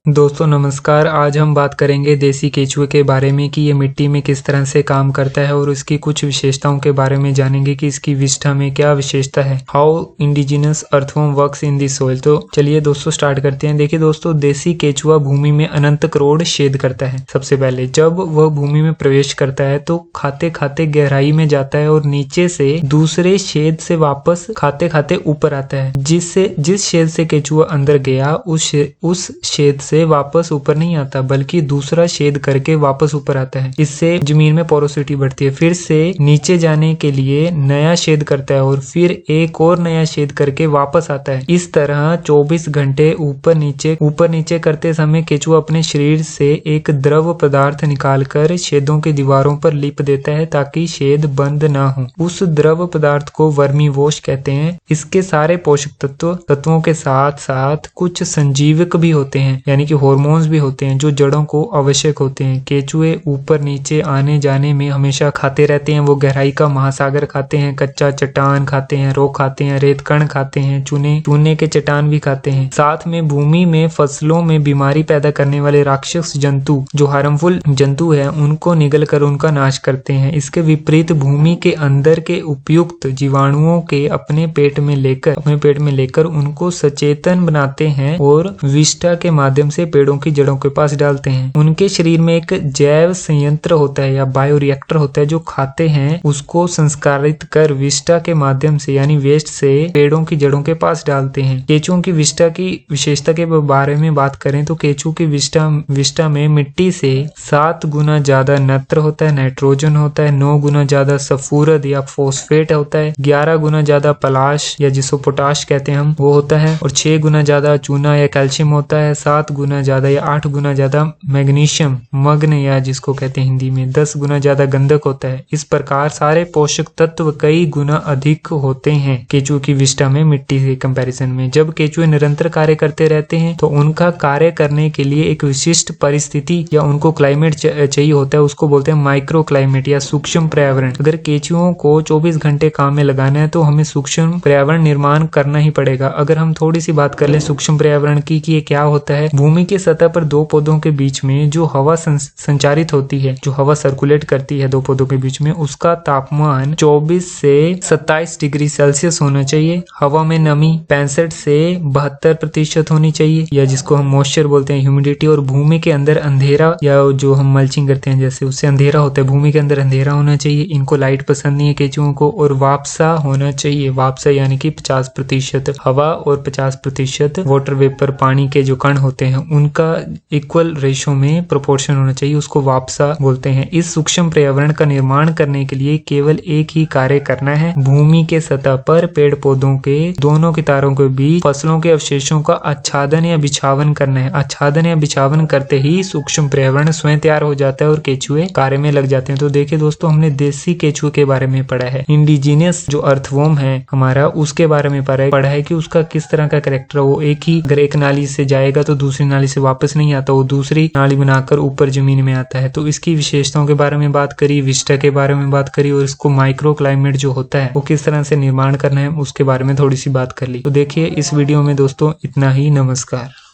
दोस्तों नमस्कार। आज हम बात करेंगे देसी केचुए के बारे में कि ये मिट्टी में किस तरह से काम करता है और उसकी कुछ विशेषताओं के बारे में जानेंगे कि इसकी विष्ठा में क्या विशेषता है। How indigenous earthworm works in the soil. तो चलिए दोस्तों स्टार्ट करते हैं। देखिए दोस्तों, देसी केचुआ भूमि में अनंत करोड़ छेद करता है। सबसे पहले जब वह भूमि में प्रवेश करता है तो खाते खाते गहराई में जाता है और नीचे से दूसरे छेद से वापस खाते खाते ऊपर आता है। जिस छेद से केचुआ अंदर गया उस छेद से वापस ऊपर नहीं आता, बल्कि दूसरा छेद करके वापस ऊपर आता है। इससे जमीन में पोरोसिटी बढ़ती है। फिर से नीचे जाने के लिए नया छेद करता है और फिर एक और नया छेद करके वापस आता है। इस तरह 24 घंटे ऊपर नीचे करते समय केचुआ अपने शरीर से एक द्रव पदार्थ निकालकर छेदों की दीवारों पर लिप देता है ताकि छेद बंद ना हो। उस द्रव पदार्थ को वर्मी वॉश कहते हैं। इसके सारे पोषक तत्वों के साथ साथ कुछ संजीवक भी होते हैं, यानी कि हार्मोन्स भी होते हैं जो जड़ों को आवश्यक होते हैं। केचुए ऊपर नीचे आने जाने में हमेशा खाते रहते हैं। वो गहराई का महासागर खाते हैं, कच्चा चट्टान खाते हैं, रॉक खाते हैं, रेत कण खाते हैं, चूने के चट्टान भी खाते हैं। साथ में भूमि में फसलों में बीमारी पैदा करने वाले राक्षस जंतु जो हार्मफुल जंतु है उनको निगल कर उनका नाश करते हैं। इसके विपरीत भूमि के अंदर के उपयुक्त जीवाणुओं के अपने पेट में लेकर उनको सचेतन बनाते हैं और विष्ठा के माध्यम से पेड़ों की जड़ों के पास डालते हैं। उनके शरीर में एक जैव संयंत्र होता है या बायो रिएक्टर होता है जो खाते हैं उसको संस्कारित कर विष्ठा के माध्यम से यानी वेस्ट से पेड़ों की जड़ों के पास डालते हैं। केचुओं की विष्ठा की विशेषता के बारे में बात करें तो केचुओं की विष्ठा में मिट्टी से 7 गुना ज्यादा नत्र होता है, नाइट्रोजन होता है, 9 गुना ज्यादा सल्फूरद या फॉस्फेट होता है, 11 गुना ज्यादा पलाश या जिसको पोटाश कहते हैं हम वो होता है, और 6 गुना ज्यादा चूना या कैल्शियम होता है, 7 गुना ज्यादा या 8 गुना ज्यादा मैग्नीशियम मग्न या जिसको कहते हैं हिंदी में, 10 गुना ज्यादा गंधक होता है। इस प्रकार सारे पोषक तत्व कई गुना अधिक होते हैं केचुए की विष्ठा में मिट्टी के कंपैरिजन में। जब केचुए निरंतर कार्य करते रहते हैं तो उनका कार्य करने के लिए एक विशिष्ट परिस्थिति या उनको क्लाइमेट चाहिए होता है, उसको बोलते हैं माइक्रो क्लाइमेट या सूक्ष्म पर्यावरण। अगर केचुओं को 24 घंटे काम में लगाना है तो हमें सूक्ष्म पर्यावरण निर्माण करना ही पड़ेगा। अगर हम थोड़ी सी बात कर लें सूक्ष्म पर्यावरण की कि ये क्या होता है। भूमि की सतह पर दो पौधों के बीच में जो हवा संचारित होती है, जो हवा सर्कुलेट करती है दो पौधों के बीच में, उसका तापमान 24 से 27 डिग्री सेल्सियस होना चाहिए। हवा में नमी 65 से 72% होनी चाहिए या जिसको हम मॉइस्चर बोलते हैं, ह्यूमिडिटी। और भूमि के अंदर अंधेरा या जो हम मल्चिंग करते हैं जैसे उससे अंधेरा होता है, भूमि के अंदर अंधेरा होना चाहिए। इनको लाइट पसंद नहीं है केचुओं को। और वापसा होना चाहिए, वापसा यानी कि 50% हवा और 50% वाटर वेपर पानी के जो कण होते हैं उनका इक्वल रेशो में प्रोपोर्शन होना चाहिए, उसको वापसा बोलते हैं। इस सूक्ष्म पर्यावरण का निर्माण करने के लिए केवल एक ही कार्य करना है, भूमि के सतह पर पेड़ पौधों के दोनों किनारों के बीच फसलों के अवशेषों का आच्छादन या बिछावन करना है। आच्छादन या बिछावन करते ही सूक्ष्म पर्यावरण स्वयं तैयार हो जाता है और केचुए कार्य में लग जाते हैं। तो देखिए दोस्तों, हमने देसी केचुए के बारे में पढ़ा है। इंडिजिनियस जो अर्थवर्म है हमारा, उसके बारे में पढ़ा है कि उसका किस तरह का कैरेक्टर। वो एक ही अगर एक नाली से जाएगा तो दूसरी नाली से वापस नहीं आता, वो दूसरी नाली बनाकर ऊपर जमीन में आता है। तो इसकी विशेषताओं के बारे में बात करी, विष्ठा के बारे में बात करी और इसको माइक्रो क्लाइमेट जो होता है वो किस तरह से निर्माण करना है उसके बारे में थोड़ी सी बात कर ली। तो देखिए इस वीडियो में दोस्तों इतना ही। नमस्कार।